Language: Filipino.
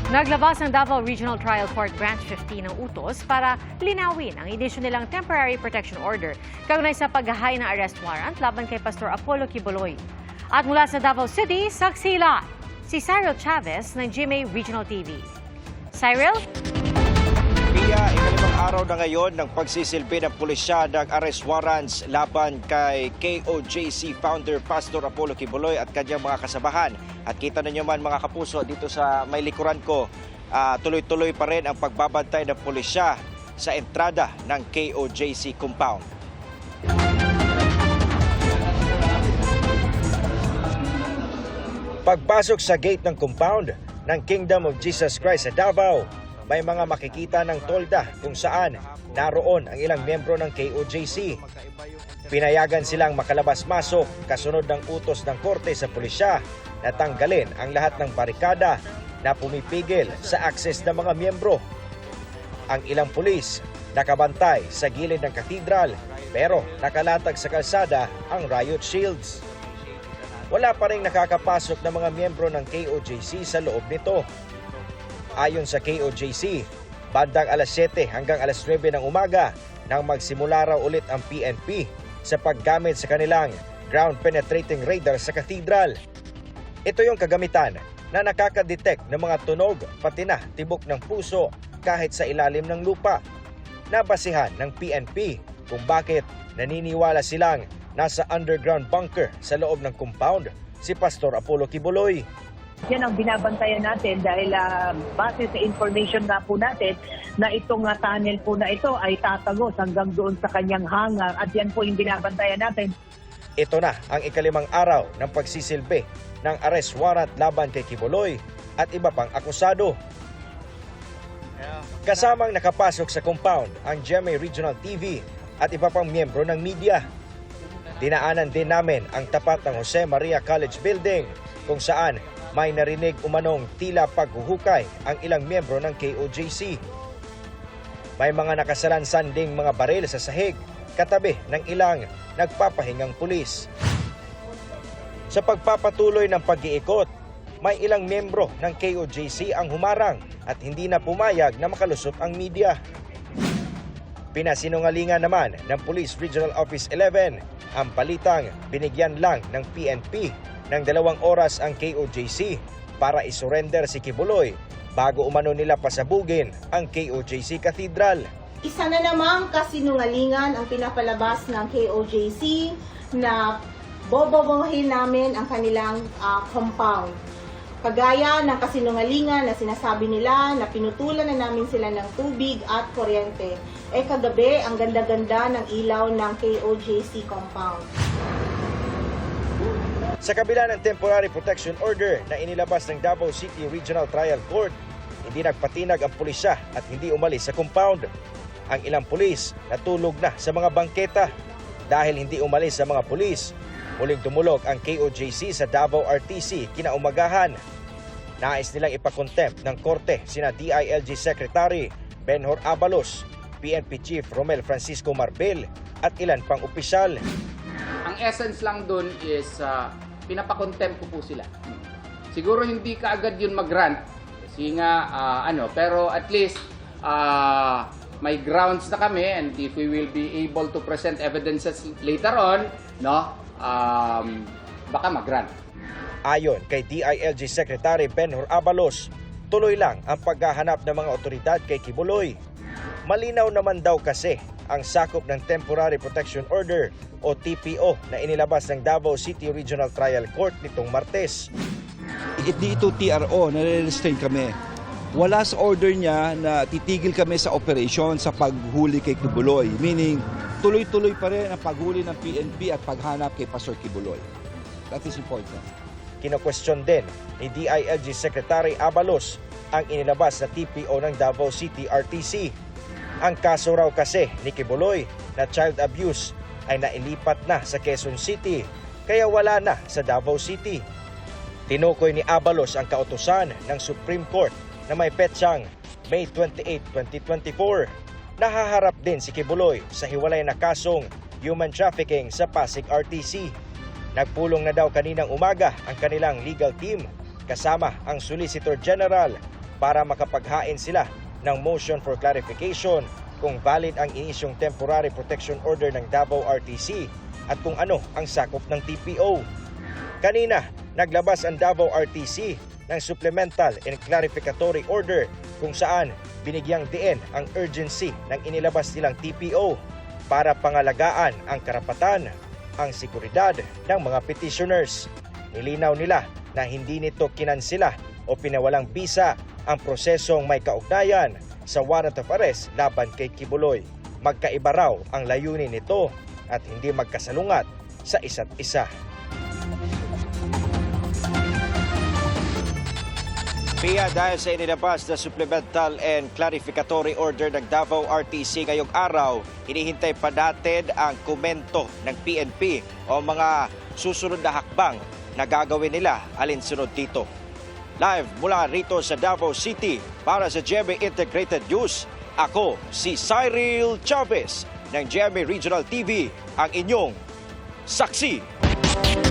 Naglabas ng Davao Regional Trial Court Branch 15 ng utos para linawin ang inisyu nilang temporary protection order kaugnay sa paghahay ng arrest warrant laban kay Pastor Apollo Quiboloy. At mula sa Davao City, saksila si Cyril Chavez ng GMA Regional TV. Cyril? Pia, ikalimang araw na ngayon ng pagsisilbi ng pulisya ng arrest warrants laban kay KOJC founder Pastor Apollo Quiboloy at kanyang mga kasabahan. At kita ninyo man mga kapuso dito sa may likuran ko, tuloy-tuloy pa rin ang pagbabantay ng pulisya sa entrada ng KOJC compound. Pagpasok sa gate ng compound ng Kingdom of Jesus Christ sa Davao, may mga makikita ng tolda kung saan naroon ang ilang miyembro ng KOJC. Pinayagan silang makalabas-masok kasunod ng utos ng korte sa pulisya na tanggalin ang lahat ng barikada na pumipigil sa akses ng mga miyembro. Ang ilang pulis nakabantay sa gilid ng katedral pero nakalatag sa kalsada ang riot shields. Wala pa rin nakakapasok ng mga miyembro ng KOJC sa loob nito. Ayon sa KOJC, bandang alas 7 hanggang alas 9 ng umaga nang magsimula raw ulit ang PNP sa paggamit sa kanilang ground penetrating radar sa katedral. Ito yung kagamitan na nakakadetect ng mga tunog pati na tibok ng puso kahit sa ilalim ng lupa. Nabasihan ng PNP kung bakit naniniwala silang nasa underground bunker sa loob ng compound si Pastor Apollo Quiboloy. Yan ang binabantayan natin dahil base sa information nga po natin na itong tunnel po na ito ay tatagos hanggang doon sa kanyang hangar at yan po yung binabantayan natin. Ito na ang ikalimang araw ng pagsisilbi ng arrest warrant laban kay Quiboloy at iba pang akusado. Kasamang nakapasok sa compound ang GMA Regional TV at iba pang miyembro ng media. Dinaanan din namin ang tapat ng Jose Maria College Building kung saan may narinig umanong tila paghuhukay ang ilang miyembro ng KOJC. May mga nakasalansan ding mga baril sa sahig katabi ng ilang nagpapahingang pulis. Sa pagpapatuloy ng pag-iikot, may ilang miyembro ng KOJC ang humarang at hindi na pumayag na makalusot ang media. Pinasinungalingan naman ng Police Regional Office 11 ang balitang binigyan lang ng PNP ng 2 oras ang KOJC para isurrender si Quiboloy bago umano nila pasabugin ang KOJC Cathedral. Isa na namang kasinungalingan ang pinapalabas ng KOJC na bobobohin namin ang kanilang compound. Kagaya ng kasinungalingan na sinasabi nila na pinutulan na namin sila ng tubig at kuryente. Kagabi, ang ganda-ganda ng ilaw ng KOJC compound. Sa kabila ng temporary protection order na inilabas ng Davao City Regional Trial Court, hindi nagpatinag ang pulisya at hindi umalis sa compound. Ang ilang pulis natulog na sa mga bangketa. Dahil hindi umalis sa mga pulis, muling tumulog ang KOJC sa Davao RTC kinaumagahan. Nais nilang ipakontempt ng korte sina DILG Secretary Benhur Abalos, PNP Chief Romel Francisco Marbil at ilan pang opisyal. Ang essence lang doon is pinapakontempt ko po sila. Siguro hindi kaagad yun mag-grant kasi nga pero at least may grounds na kami and if we will be able to present evidences later on, baka mag-grant. Ayon kay DILG Secretary Benhur Abalos, tuloy lang ang paghahanap ng mga otoridad kay Quiboloy. Malinaw naman daw kasi ang sakop ng Temporary Protection Order o TPO na inilabas ng Davao City Regional Trial Court nitong Martes. Dito TRO, nare-restrain kami. Wala sa order niya na titigil kami sa operation sa paghuli kay Quiboloy. Meaning, tuloy-tuloy pa rin ang paghuli ng PNP at paghanap kay Pastor Quiboloy. That is important. Kino-question din ni DILG Secretary Abalos ang inilabas na TPO ng Davao City RTC. Ang kaso raw kasi ni Quiboloy na child abuse ay nailipat na sa Quezon City kaya wala na sa Davao City. Tinukoy ni Abalos ang kautusan ng Supreme Court na may petsang May 28, 2024. Nahaharap din si Quiboloy sa hiwalay na kasong human trafficking sa Pasig RTC. Nagpulong na daw kaninang umaga ang kanilang legal team kasama ang Solicitor General para makapaghain sila ng motion for clarification kung valid ang inisyong Temporary Protection Order ng Davao RTC at kung ano ang sakop ng TPO. Kanina, naglabas ang Davao RTC ng Supplemental and Clarificatory Order kung saan binigyang diin ang urgency ng inilabas nilang TPO para pangalagaan ang karapatan, ang seguridad ng mga petitioners. Nilinaw nila na hindi nito kinansila o pinawalang bisa ang prosesong may kaugnayan sa warrant of arrest laban kay Kibuloy. Magkaiba raw ang layunin nito at hindi magkasalungat sa isa't isa. Pia, dahil sa inilabas na Supplemental and Clarificatory Order ng Davao RTC ngayong araw, hinihintay pa natin ang komento ng PNP o mga susunod na hakbang na gagawin nila alinsunod dito. Live mula rito sa Davao City para sa GMA Integrated News, ako si Cyril Chavez ng GMA Regional TV, ang inyong saksi.